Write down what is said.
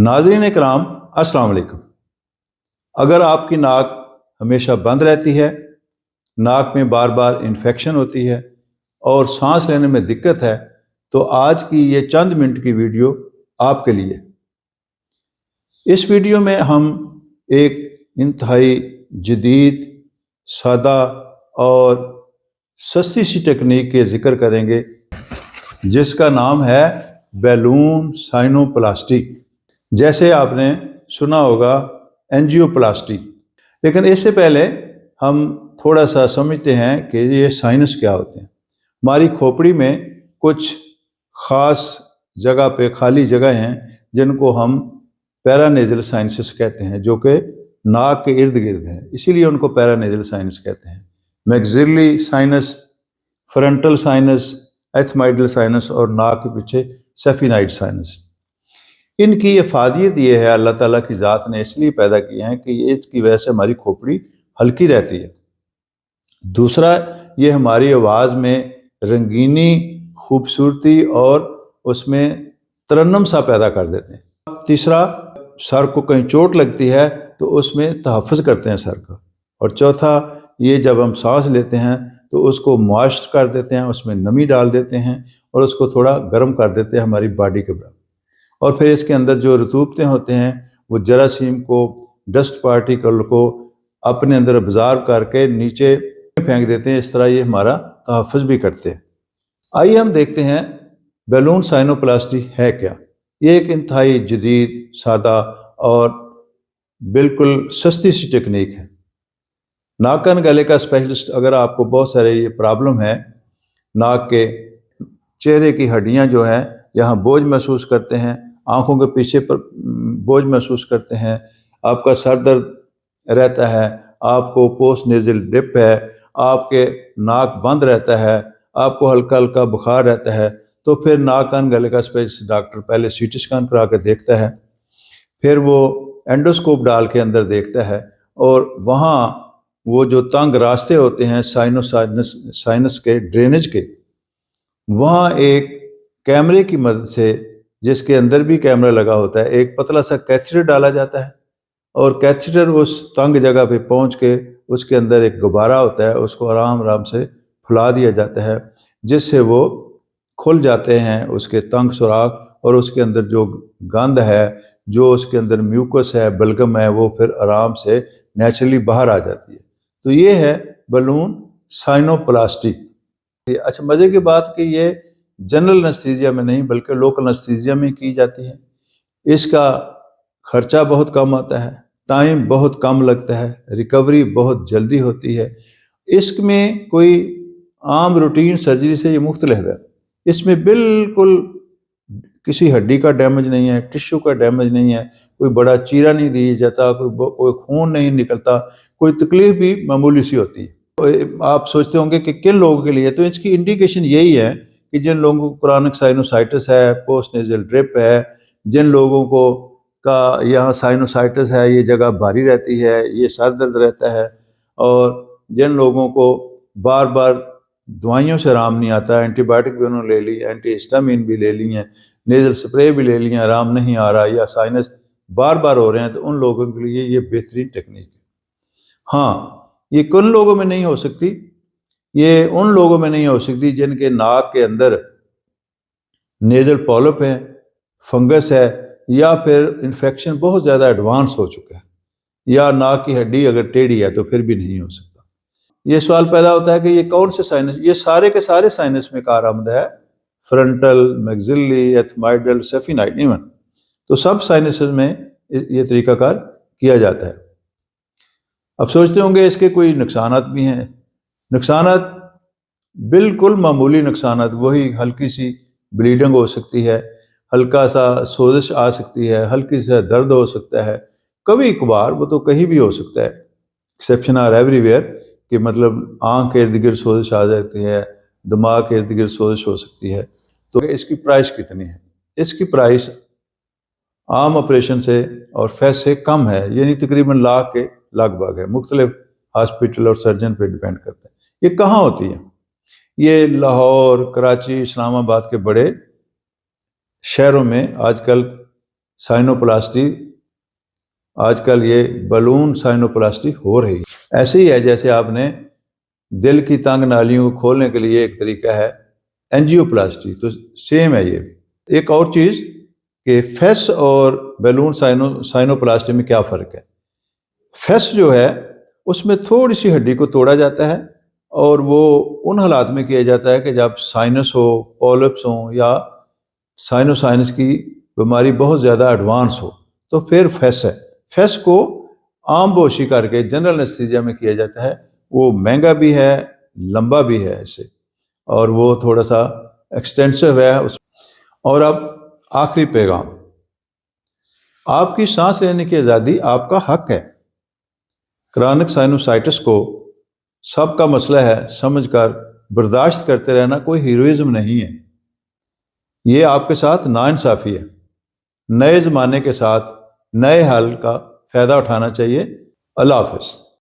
ناظرین اکرام السلام علیکم۔ اگر آپ کی ناک ہمیشہ بند رہتی ہے، ناک میں بار بار انفیکشن ہوتی ہے اور سانس لینے میں دقت ہے تو آج کی یہ چند منٹ کی ویڈیو آپ کے لیے۔ اس ویڈیو میں ہم ایک انتہائی جدید، سادہ اور سستی سی ٹیکنیک کے ذکر کریں گے جس کا نام ہے بیلون سائنوپلاسٹی۔ جیسے آپ نے سنا ہوگا اینجیو پلاسٹی، لیکن اس سے پہلے ہم تھوڑا سا سمجھتے ہیں کہ یہ سائنس کیا ہوتے ہیں۔ ہماری کھوپڑی میں کچھ خاص جگہ پہ خالی جگہ ہیں جن کو ہم پیرانیزل سائنسز کہتے ہیں، جو کہ ناک کے ارد گرد ہیں، اسی لیے ان کو پیرانیزل سائنس کہتے ہیں۔ میگزیلری سائنس، فرنٹل سائنس، ایتھمائڈل سائنس اور ناک کے پیچھے سیفینائڈ سائنس۔ ان کی افادیت یہ ہے، اللہ تعالیٰ کی ذات نے اس لیے پیدا کیے ہیں کہ اس کی وجہ سے ہماری کھوپڑی ہلکی رہتی ہے۔ دوسرا، یہ ہماری آواز میں رنگینی، خوبصورتی اور اس میں ترنم سا پیدا کر دیتے ہیں۔ تیسرا، سر کو کہیں چوٹ لگتی ہے تو اس میں تحفظ کرتے ہیں سر کا۔ اور چوتھا، یہ جب ہم سانس لیتے ہیں تو اس کو موئسٹ کر دیتے ہیں، اس میں نمی ڈال دیتے ہیں اور اس کو تھوڑا گرم کر دیتے ہیں ہماری باڈی کے برابر۔ اور پھر اس کے اندر جو رطوبتیں ہوتے ہیں وہ جراثیم کو، ڈسٹ پارٹیکل کو اپنے اندر ابزارب کر کے نیچے پھینک دیتے ہیں۔ اس طرح یہ ہمارا تحفظ بھی کرتے ہیں۔ آئیے ہم دیکھتے ہیں بیلون سائنوپلاسٹی ہے کیا۔ یہ ایک انتہائی جدید، سادہ اور بالکل سستی سی ٹیکنیک ہے۔ ناک کان گلے کا اسپیشلسٹ، اگر آپ کو بہت سارے یہ پرابلم ہے، ناک کے چہرے کی ہڈیاں جو ہیں یہاں بوجھ محسوس کرتے ہیں، آنکھوں کے پیچھے پر بوجھ محسوس کرتے ہیں، آپ کا سر درد رہتا ہے، آپ کو پوسٹ نیزل ڈپ ہے، آپ کے ناک بند رہتا ہے، آپ کو ہلکا ہلکا بخار رہتا ہے، تو پھر ناک کان گلے کا اسپیشلسٹ ڈاکٹر پہلے سی ٹی اسکین کرا کے دیکھتا ہے، پھر وہ اینڈوسکوپ ڈال کے اندر دیکھتا ہے، اور وہاں وہ جو تنگ راستے ہوتے ہیں سائنس کے ڈرینیج کے، وہاں ایک کیمرے کی مدد سے، جس کے اندر بھی کیمرہ لگا ہوتا ہے، ایک پتلا سا کیتھیٹر ڈالا جاتا ہے، اور کیتھیٹر اس تنگ جگہ پہ پہنچ کے اس کے اندر ایک غبارہ ہوتا ہے، اس کو آرام آرام سے پھلا دیا جاتا ہے، جس سے وہ کھل جاتے ہیں اس کے تنگ سوراخ، اور اس کے اندر جو گند ہے، جو اس کے اندر میوکس ہے، بلگم ہے، وہ پھر آرام سے نیچرلی باہر آ جاتی ہے۔ تو یہ ہے بیلون سائنوپلاسٹی۔ اچھا، مزے کی بات کہ یہ جنرل انستھیزیا میں نہیں بلکہ لوکل انستھیزیا میں کی جاتی ہے۔ اس کا خرچہ بہت کم آتا ہے، ٹائم بہت کم لگتا ہے، ریکوری بہت جلدی ہوتی ہے۔ اس میں کوئی عام روٹین سرجری سے یہ مختلف ہے۔ اس میں بالکل کسی ہڈی کا ڈیمیج نہیں ہے، ٹشو کا ڈیمیج نہیں ہے، کوئی بڑا چیرا نہیں دیا جاتا، کوئی خون نہیں نکلتا، کوئی تکلیف بھی معمولی سی ہوتی ہے۔ آپ سوچتے ہوں گے کہ کن لوگوں کے لیے، تو اس کی انڈیکیشن یہی ہے کہ جن لوگوں کو کرونک سائنوسائٹس ہے، پوسٹ نیزل ڈرپ ہے، جن لوگوں کو یہاں سائنوسائٹس ہے، یہ جگہ بھاری رہتی ہے، یہ سر درد رہتا ہے، اور جن لوگوں کو بار بار دوائیوں سے آرام نہیں آتا، اینٹی بایوٹک بھی انہوں نے لے لی، اینٹی ہسٹامین بھی لے لی ہیں، نیزل سپرے بھی لے لی ہیں، آرام نہیں آ رہا، یا سائنس بار بار ہو رہے ہیں، تو ان لوگوں کے لیے یہ بہترین ٹیکنیک ہے۔ ہاں، یہ کن لوگوں میں نہیں ہو سکتی، یہ ان لوگوں میں نہیں ہو سکتی جن کے ناک کے اندر نیزل پولپ ہے، فنگس ہے، یا پھر انفیکشن بہت زیادہ ایڈوانس ہو چکا ہے، یا ناک کی ہڈی اگر ٹیڑھی ہے تو پھر بھی نہیں ہو سکتا۔ یہ سوال پیدا ہوتا ہے کہ یہ کون سے سائنس، یہ سارے کے سارے سائنس میں کارآمد ہے، فرنٹل، میگزیلری، ایتھمائڈل، سیفینائڈ، ایون تو سب سائنسز میں یہ طریقہ کار کیا جاتا ہے۔ اب سوچتے ہوں گے اس کے کوئی نقصانات بھی ہیں۔ نقصانات بالکل معمولی نقصانات، وہی ہلکی سی بلیڈنگ ہو سکتی ہے، ہلکا سا سوزش آ سکتی ہے، ہلکی سا درد ہو سکتا ہے، کبھی کبھار، وہ تو کہیں بھی ہو سکتا ہے، ایکسیپشن آر ایوری ویئر، کہ مطلب آنکھ کے ارد گرد سوزش آ جاتی ہے، دماغ کے ارد گرد سوزش ہو سکتی ہے۔ تو اس کی پرائس کتنی ہے؟ اس کی پرائس عام آپریشن سے اور فیس سے کم ہے، یعنی تقریباً لاکھ کے لگ بھگ ہے، مختلف ہاسپٹل اور سرجن پہ ڈیپینڈ کرتا ہے۔ یہ کہاں ہوتی ہے؟ یہ لاہور، کراچی، اسلام آباد کے بڑے شہروں میں آج کل سائنوپلاسٹی، آج کل یہ بلون سائنوپلاسٹی ہو رہی ہے۔ ایسے ہی ہے جیسے آپ نے دل کی تنگ نالیوں کو کھولنے کے لیے ایک طریقہ ہے اینجیوپلاسٹی، تو سیم ہے یہ بھی۔ ایک اور چیز کہ فیس اور بیلون سائنوپلاسٹی میں کیا فرق ہے؟ فیس جو ہے اس میں تھوڑی سی ہڈی کو توڑا جاتا ہے اور وہ ان حالات میں کیا جاتا ہے کہ جب سائنس ہو، پولپس ہوں یا سائنس کی بیماری بہت زیادہ ایڈوانس ہو تو پھر فیس ہے۔ فیس کو عام بوشی کر کے جنرل انستھیزیا میں کیا جاتا ہے، وہ مہنگا بھی ہے، لمبا بھی ہے اسے، اور وہ تھوڑا سا ایکسٹینسو ہے۔ اور اب آخری پیغام، آپ کی سانس لینے کی آزادی آپ کا حق ہے۔ کرونک سائنوسائٹس کو سب کا مسئلہ ہے سمجھ کر برداشت کرتے رہنا کوئی ہیروئزم نہیں ہے، یہ آپ کے ساتھ ناانصافی ہے۔ نئے زمانے کے ساتھ نئے حل کا فائدہ اٹھانا چاہیے۔ اللہ حافظ۔